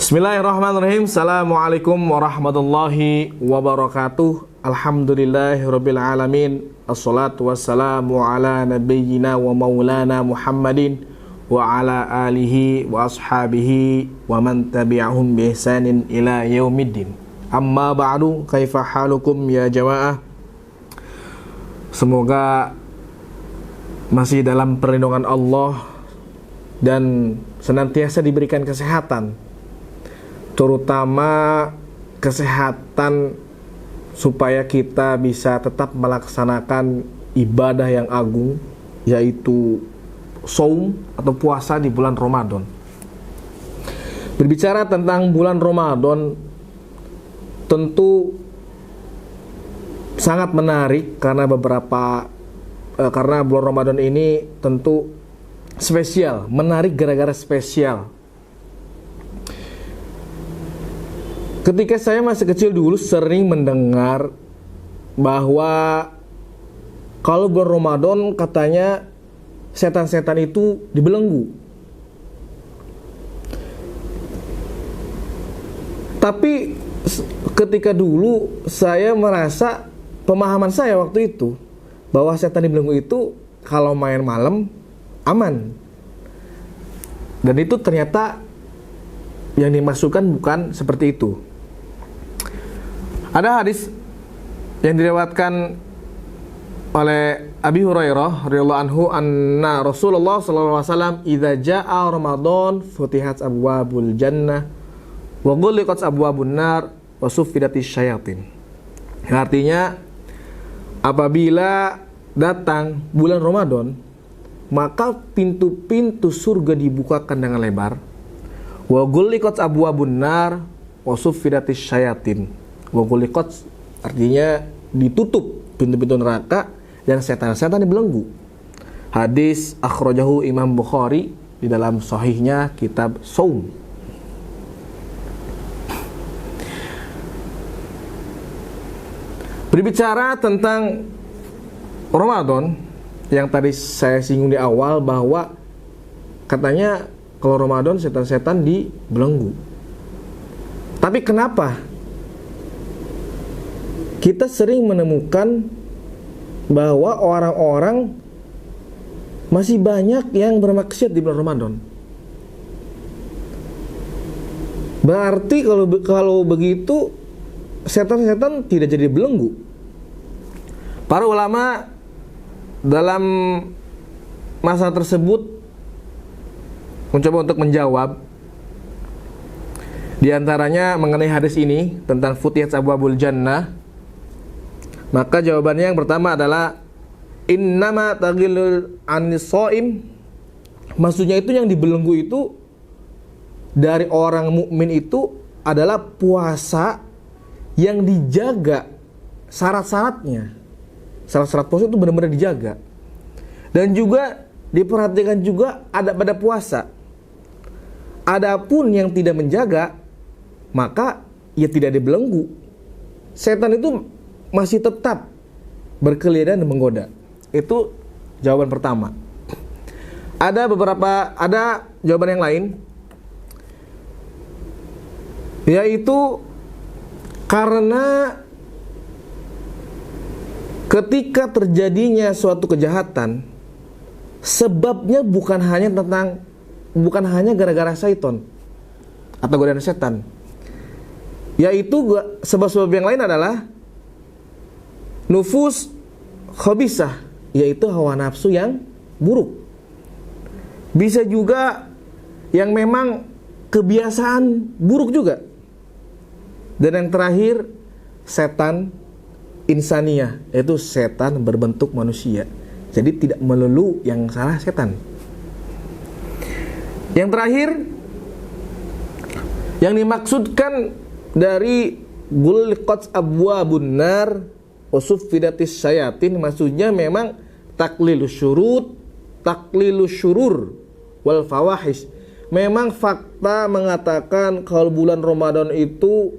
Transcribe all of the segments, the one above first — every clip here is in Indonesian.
Bismillahirrahmanirrahim. Assalamualaikum warahmatullahi wabarakatuh. Alhamdulillahirabbil alamin. Assalatu wassalamu ala nabiyyina wa maulana Muhammadin wa ala alihi wa ashabihi wa man tabi'ahum bi ihsanin ila yaumiddin. Amma ba'du, kaifa halukum ya jamaah? Semoga masih dalam perlindungan Allah dan senantiasa diberikan kesehatan, terutama kesehatan supaya kita bisa tetap melaksanakan ibadah yang agung, yaitu shaum atau puasa di bulan Ramadan. Berbicara tentang bulan Ramadan tentu sangat menarik karena bulan Ramadan ini tentu spesial, menarik gara-gara spesial. Ketika saya masih kecil dulu sering mendengar bahwa kalau bulan Ramadan katanya setan-setan itu dibelenggu. Tapi ketika dulu saya merasa, pemahaman saya waktu itu, bahwa setan dibelenggu itu kalau main malam aman. Dan itu ternyata yang dimasukkan bukan seperti itu. Ada hadis yang diriwayatkan oleh Abi Hurairah radhiyallahu anhu, anna Rasulullah sallallahu alaihi wasallam idza jaa Ramadan futihat abwabul jannah wa ghulqat abwabun nar wa suffidatis syayatin. Artinya, apabila datang bulan Ramadan, maka pintu-pintu surga dibukakan dengan lebar. Wa ghulqat abwabun nar wa suffidatis syayatin. Wa ghulqat artinya ditutup pintu-pintu neraka dan setan-setan dibelenggu. Hadis akhrajahu Imam Bukhari di dalam sahihnya kitab Shaum. Berbicara tentang Ramadan yang tadi saya singgung di awal, bahwa katanya kalau Ramadan setan-setan dibelenggu. Tapi kenapa kita sering menemukan bahwa orang-orang masih banyak yang bermaksiat di bulan Ramadan? Berarti kalau begitu setan-setan tidak jadi belenggu. Para ulama dalam masa tersebut mencoba untuk menjawab, di antaranya mengenai hadis ini tentang futiyat abwabul jannah. Maka jawabannya yang pertama adalah innama taghillul anis-shaim. Maksudnya itu yang dibelenggu itu dari orang mukmin itu adalah puasa yang dijaga syarat-syaratnya. Syarat-syarat puasa itu benar-benar dijaga. Dan juga diperhatikan juga adab pada puasa. Adapun yang tidak menjaga, maka ia tidak dibelenggu. Setan itu masih tetap berkeliaran dan menggoda. Itu jawaban pertama. Ada jawaban yang lain, yaitu karena ketika terjadinya suatu kejahatan, sebabnya bukan hanya gara-gara syaitan atau godaan setan. Yaitu sebab-sebab yang lain adalah nufus khabisah, yaitu hawa nafsu yang buruk. Bisa juga yang memang kebiasaan buruk juga. Dan yang terakhir, setan insaniyah, yaitu setan berbentuk manusia. Jadi tidak melulu yang salah setan. Yang terakhir, yang dimaksudkan dari ghulqat abwabun nar wa suffidatis syayatin, maksudnya memang taklilus syurur wal fawahish. Memang fakta mengatakan kalau bulan Ramadan itu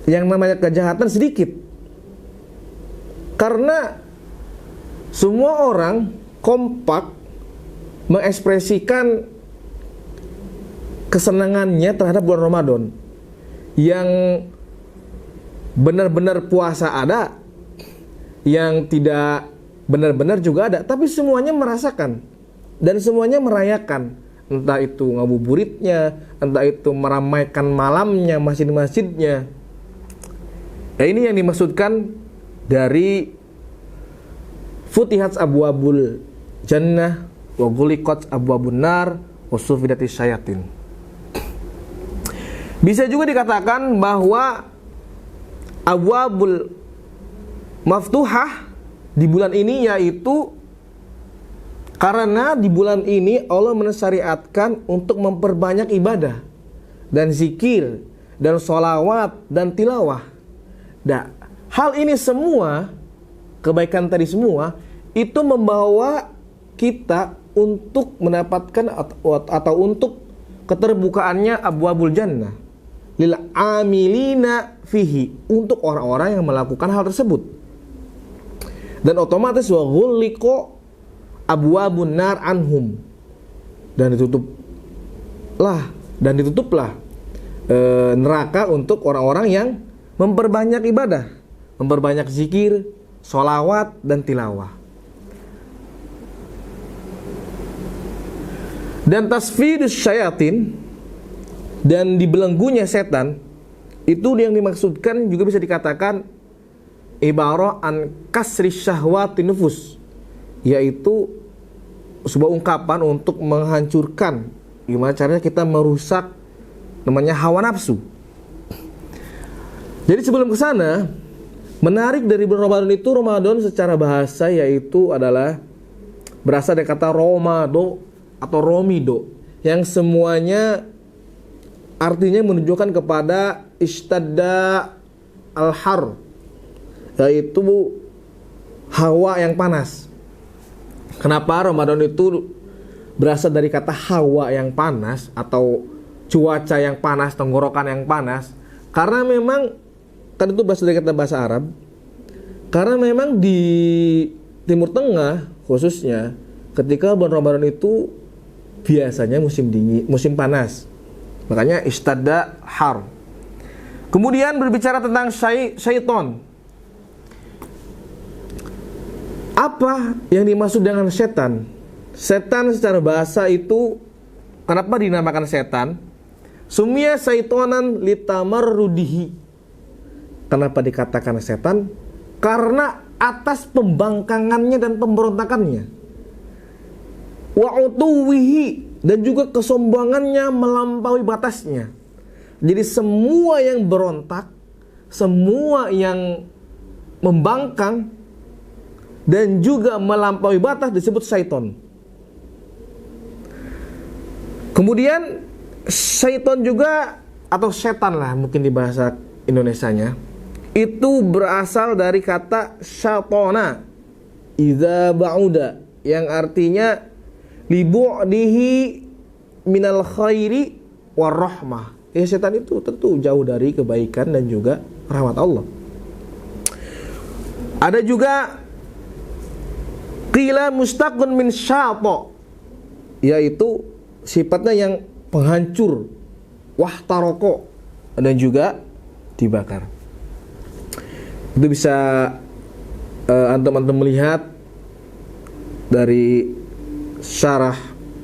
yang namanya kejahatan sedikit. Karena semua orang kompak mengekspresikan kesenangannya terhadap bulan Ramadan. Yang benar-benar puasa ada, yang tidak benar-benar juga ada, tapi semuanya merasakan dan semuanya merayakan. Entah itu ngabuburitnya, entah itu meramaikan malamnya, masjid-masjidnya. Nah, ini yang dimaksudkan dari Futihat abwabul jannah wa ghuliqat abwabun nar wa sufidatis syayatin. Bisa juga dikatakan bahwa abwabul maftuhah di bulan ini yaitu karena di bulan ini Allah mensyariatkan untuk memperbanyak ibadah dan zikir dan sholawat dan tilawah. Nah, hal ini semua, kebaikan tadi semua itu membawa kita untuk mendapatkan atau untuk keterbukaannya abwabul jannah lil amilina fihi, untuk orang-orang yang melakukan hal tersebut. Dan otomatis wa ghuliqa abwabun nar anhum, dan ditutuplah neraka untuk orang-orang yang memperbanyak ibadah, memperbanyak zikir, sholawat dan tilawah. Dan tasfidus syayatin, dan dibelenggunya setan, itu yang dimaksudkan juga bisa dikatakan ibarah an kasri syahwati nufus, yaitu sebuah ungkapan untuk menghancurkan, gimana caranya kita merusak namanya hawa nafsu. Jadi sebelum ke sana, menarik dari bulan Ramadan itu, Ramadan secara bahasa yaitu adalah berasal dari kata romado atau romido, yang semuanya artinya menunjukkan kepada ishtadda al-har, yaitu hawa yang panas. Kenapa Ramadan itu berasal dari kata hawa yang panas atau cuaca yang panas, tenggorokan yang panas? Karena memang kan itu berasal dari kata bahasa Arab. Karena memang di Timur Tengah khususnya, ketika bulan Ramadan itu biasanya musim dingin, musim panas. Makanya istadda har. Kemudian berbicara tentang syaiton. Apa yang dimaksud dengan setan? Setan secara bahasa itu kenapa dinamakan setan? Sumia syaitonan litamarrudihi. Kenapa dikatakan setan? Karena atas pembangkangannya dan pemberontakannya. Wa utuwihi, dan juga kesombongannya melampaui batasnya. Jadi semua yang berontak, semua yang membangkang dan juga melampaui batas disebut syaiton. Kemudian syaiton juga, atau setan lah mungkin di bahasa Indonesianya, itu berasal dari kata syaitona idza ba'uda, yang artinya libu'dihi minal khairi warahmah. Ya, setan itu tentu jauh dari kebaikan dan juga rahmat Allah. Ada juga qila mustaqun min syato, yaitu sifatnya yang penghancur, wahtaroko, dan juga dibakar. Itu bisa antum melihat dari syarah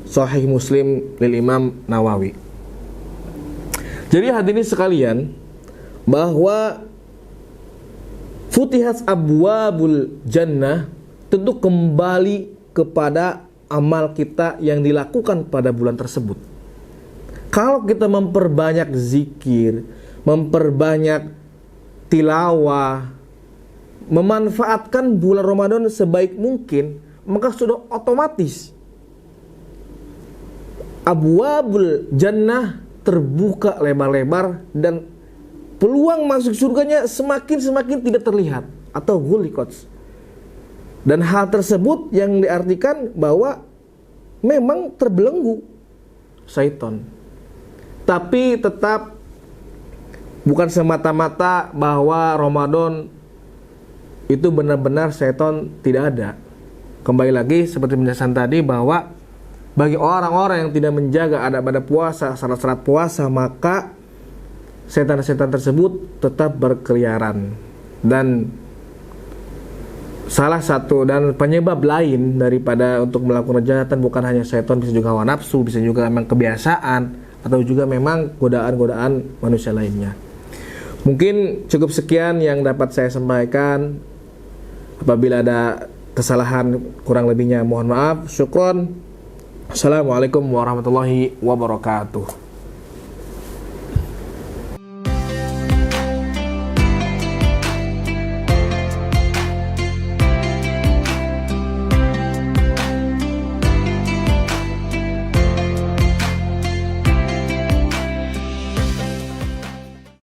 Sahih Muslim lil Imam Nawawi. Jadi hadirin sekalian, bahwa Futihat abwabul jannah tentu kembali kepada amal kita yang dilakukan pada bulan tersebut. Kalau kita memperbanyak zikir, memperbanyak tilawah, memanfaatkan bulan Ramadan sebaik mungkin, maka sudah otomatis abwabul jannah terbuka lebar-lebar dan peluang masuk surganya semakin tidak terlihat atau ghuliqat. Dan hal tersebut yang diartikan bahwa memang terbelenggu syaitan. Tapi tetap bukan semata-mata bahwa Ramadan itu benar-benar syaitan tidak ada. Kembali lagi seperti penjelasan tadi bahwa bagi orang-orang yang tidak menjaga adab-adab puasa, syarat-syarat puasa, maka setan-setan tersebut tetap berkeliaran. Dan salah satu dan penyebab lain daripada untuk melakukan kejahatan bukan hanya setan, bisa juga hawa nafsu, bisa juga memang kebiasaan, atau juga memang godaan-godaan manusia lainnya. Mungkin cukup sekian yang dapat saya sampaikan. Apabila ada kesalahan kurang lebihnya mohon maaf. Syukron. Assalamualaikum warahmatullahi wabarakatuh.